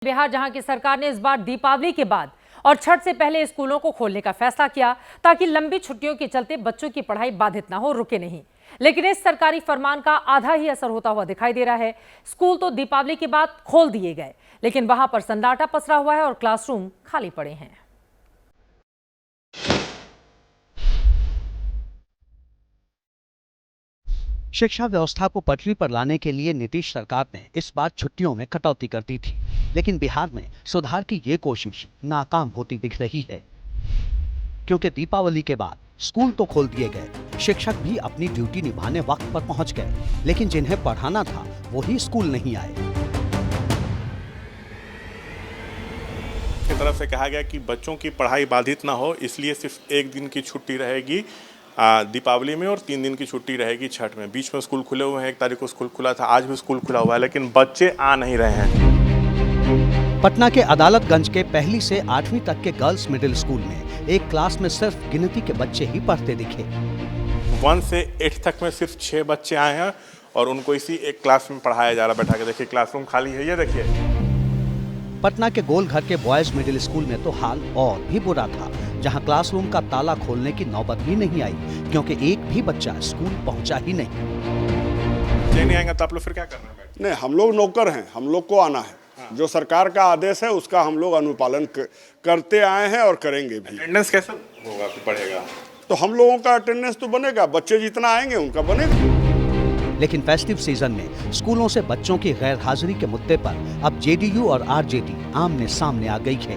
बिहार जहां की सरकार ने इस बार दीपावली के बाद और छठ से पहले स्कूलों को खोलने का फैसला किया ताकि लंबी छुट्टियों के चलते बच्चों की पढ़ाई बाधित ना हो, रुके नहीं। लेकिन इस सरकारी फरमान का आधा ही असर होता हुआ दिखाई दे रहा है। स्कूल तो दीपावली के बाद खोल दिए गए, लेकिन वहां पर सन्नाटा पसरा हुआ है और क्लासरूम खाली पड़े हैं। शिक्षा व्यवस्था को पटरी पर लाने के लिए नीतीश सरकार ने इस बार छुट्टियों में कटौती कर दी थी, लेकिन बिहार में सुधार की ये कोशिश नाकाम होती दिख रही है, क्योंकि दीपावली के बाद स्कूल तो खोल दिए गए, शिक्षक भी अपनी ड्यूटी निभाने वक्त पर पहुंच गए, लेकिन जिन्हें पढ़ाना था वही स्कूल नहीं आए। की तरफ से कहा गया कि बच्चों की पढ़ाई बाधित ना हो, इसलिए सिर्फ एक दिन की छुट्टी रहेगी दीपावली में और 3 दिन की छुट्टी रहेगी छठ में। बीच में स्कूल खुले हुए हैं, 1 तारीख को स्कूल खुला था, आज भी स्कूल खुला हुआ है, लेकिन बच्चे आ नहीं रहे हैं। पटना के अदालतगंज के 1ली से 8वीं तक के गर्ल्स मिडिल स्कूल में एक क्लास में सिर्फ गिनती के बच्चे ही पढ़ते दिखे। 1 से 8 तक में सिर्फ 6 बच्चे आए हैं और उनको इसी एक क्लास में पढ़ाया जा रहा। बैठा के देखिए, क्लासरूम खाली है, ये देखिए। पटना के गोलघर के बॉयज मिडिल स्कूल में तो हाल और भी बुरा था, जहां क्लासरूम का ताला खोलने की नौबत भी नहीं आई, क्योंकि एक भी बच्चा स्कूल पहुंचा ही नहीं। नहीं आएंगे तो आप लोग फिर क्या करना है? नहीं, हम लोग नौकर हैं, हम लोग को आना है। हाँ। जो सरकार का आदेश है उसका हम लोग अनुपालन करते आए हैं और करेंगे भी। अटेंडेंस कैसा होगा, पढ़ेगा तो हम लोगों का अटेंडेंस तो बनेगा, बच्चे जितना आएंगे उनका बनेगा। लेकिन फेस्टिव सीजन में स्कूलों से बच्चों की गैर हाजिरी के मुद्दे पर अब जेडीयू और आरजेडी आमने सामने आ गई है।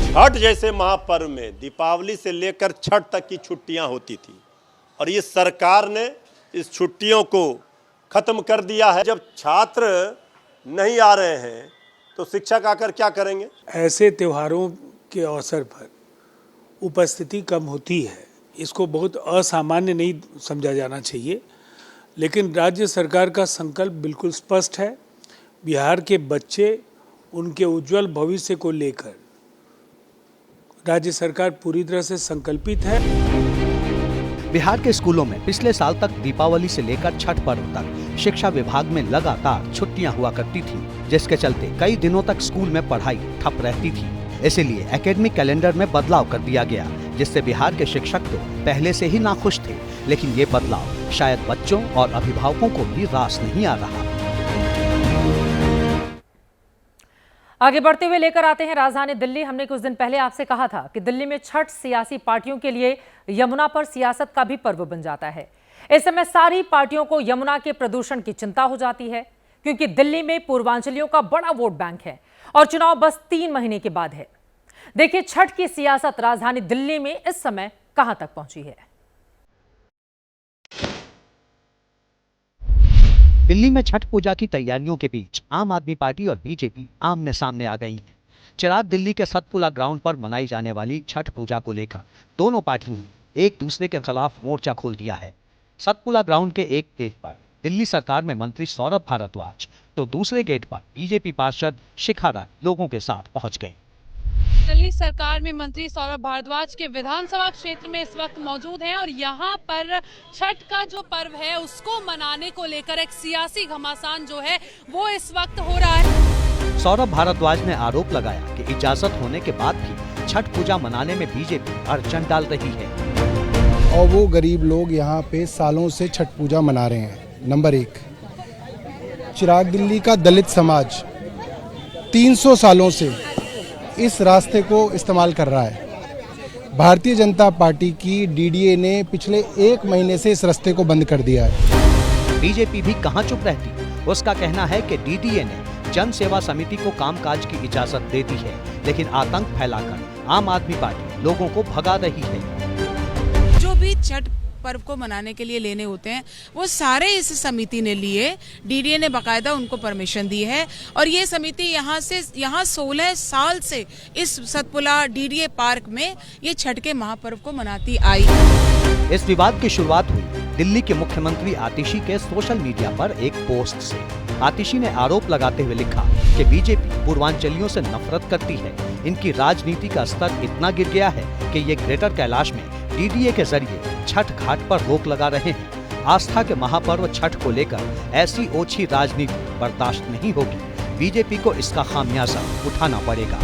छठ जैसे महापर्व में दीपावली से लेकर छठ तक की छुट्टियां होती थी और ये सरकार ने इस छुट्टियों को खत्म कर दिया है। जब छात्र नहीं आ रहे हैं तो शिक्षक आकर क्या करेंगे? ऐसे त्योहारों के अवसर पर उपस्थिति कम होती है, इसको बहुत असामान्य नहीं समझा जाना चाहिए, लेकिन राज्य सरकार का संकल्प बिल्कुल स्पष्ट है। बिहार के बच्चे, उनके उज्जवल भविष्य को लेकर राज्य सरकार पूरी तरह से संकल्पित है। बिहार के स्कूलों में पिछले साल तक दीपावली से लेकर छठ पर्व तक शिक्षा विभाग में लगातार छुट्टियां हुआ करती थी, जिसके चलते कई दिनों तक स्कूल में पढ़ाई ठप रहती थी। इसीलिए एकेडमिक कैलेंडर में बदलाव कर दिया गया, जिससे बिहार के शिक्षक तो पहले से ही नाखुश थे, लेकिन ये बदलाव शायद बच्चों और अभिभावकों को भी रास नहीं आ रहा। आगे बढ़ते हुए लेकर आते हैं राजधानी दिल्ली। हमने कुछ दिन पहले आपसे कहा था कि दिल्ली में छठ सियासी पार्टियों के लिए यमुना पर सियासत का भी पर्व बन जाता है। इस समय सारी पार्टियों को यमुना के प्रदूषण की चिंता हो जाती है, क्योंकि दिल्ली में पूर्वांचलियों का बड़ा वोट बैंक है और चुनाव बस 3 महीने के बाद है। देखिए छठ की सियासत राजधानी दिल्ली में इस समय कहां तक पहुंची है। दिल्ली में छठ पूजा की तैयारियों के बीच आम आदमी पार्टी और बीजेपी आमने सामने आ गई हैं। चिराग दिल्ली के सतपुड़ा ग्राउंड पर मनाई जाने वाली छठ पूजा को लेकर दोनों पार्टियों ने एक दूसरे के खिलाफ मोर्चा खोल दिया है। सतपुड़ा ग्राउंड के एक गेट पर दिल्ली सरकार में मंत्री सौरभ भारद्वाज तो दूसरे गेट पर बीजेपी पार्षद शिखा राय लोगों के साथ पहुंच गए। दिल्ली सरकार में मंत्री सौरभ भारद्वाज के विधानसभा क्षेत्र में इस वक्त मौजूद हैं और यहाँ पर छठ का जो पर्व है उसको मनाने को लेकर एक सियासी घमासान जो है वो इस वक्त हो रहा है। सौरभ भारद्वाज ने आरोप लगाया कि इजाजत होने के बाद भी छठ पूजा मनाने में बीजेपी अड़चन डाल रही है और वो गरीब लोग यहाँ पे सालों से छठ पूजा मना रहे हैं। नंबर 1, चिराग दिल्ली का दलित समाज 300 सालों से इस रास्ते को इस्तेमाल कर रहा है। भारतीय जनता पार्टी की डीडीए ने पिछले 1 महीने से इस रास्ते को बंद कर दिया है। बीजेपी भी कहां चुप रहती। उसका कहना है कि डीडीए ने जन सेवा समिति को कामकाज की इजाजत दे दी है, लेकिन आतंक फैलाकर आम आदमी पार्टी लोगों को भगा रही है। जो भी छठ पर्व को मनाने के लिए लेने होते हैं वो सारे इस समिति ने लिए, डीडीए ने बाकायदा उनको परमिशन दी है और ये समिति यहाँ 16 साल से इस सतपुड़ा डीडीए पार्क में ये छठ के महापर्व को मनाती आई। इस विवाद की शुरुआत हुई दिल्ली के मुख्यमंत्री आतिशी के सोशल मीडिया पर एक पोस्ट से। आतिशी ने आरोप लगाते हुए लिखा कि बीजेपी पूर्वांचलियों से नफरत करती है, इनकी राजनीति का स्तर इतना गिर गया है कि ये ग्रेटर कैलाश में डीडीए के जरिए छठ घाट पर रोक लगा रहे हैं। आस्था के महापर्व छठ को लेकर ऐसी ओछी राजनीति बर्दाश्त नहीं होगी। बीजेपी को इसका खामियाजा उठाना पड़ेगा।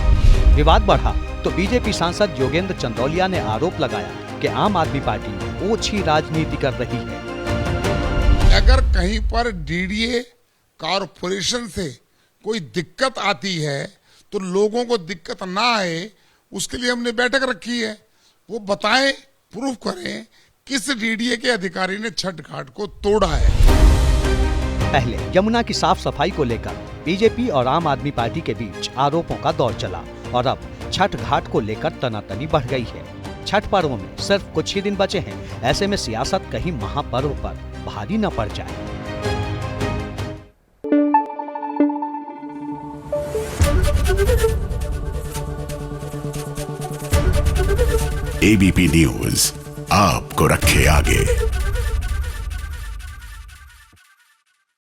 विवाद बढ़ा तो बीजेपी सांसद योगेंद्र चंदौलिया ने आरोप लगाया कि आम आदमी पार्टी ओछी राजनीति कर रही है। अगर कहीं पर डीडीए कॉरपोरेशन से कोई दिक्कत आती है तो लोगों को दिक्कत ना आए, उसके लिए हमने बैठक रखी है। वो बताएं, प्रूफ करें किस डीडीए के अधिकारी ने छठ घाट को तोड़ा है। पहले यमुना की साफ सफाई को लेकर बीजेपी और आम आदमी पार्टी के बीच आरोपों का दौर चला और अब छठ घाट को लेकर तनातनी बढ़ गई है। छठ पर्व में सिर्फ कुछ ही दिन बचे हैं, ऐसे में सियासत कहीं महापर्व पर भारी न पड़ जाए। एबीपी न्यूज आपको रखे आगे।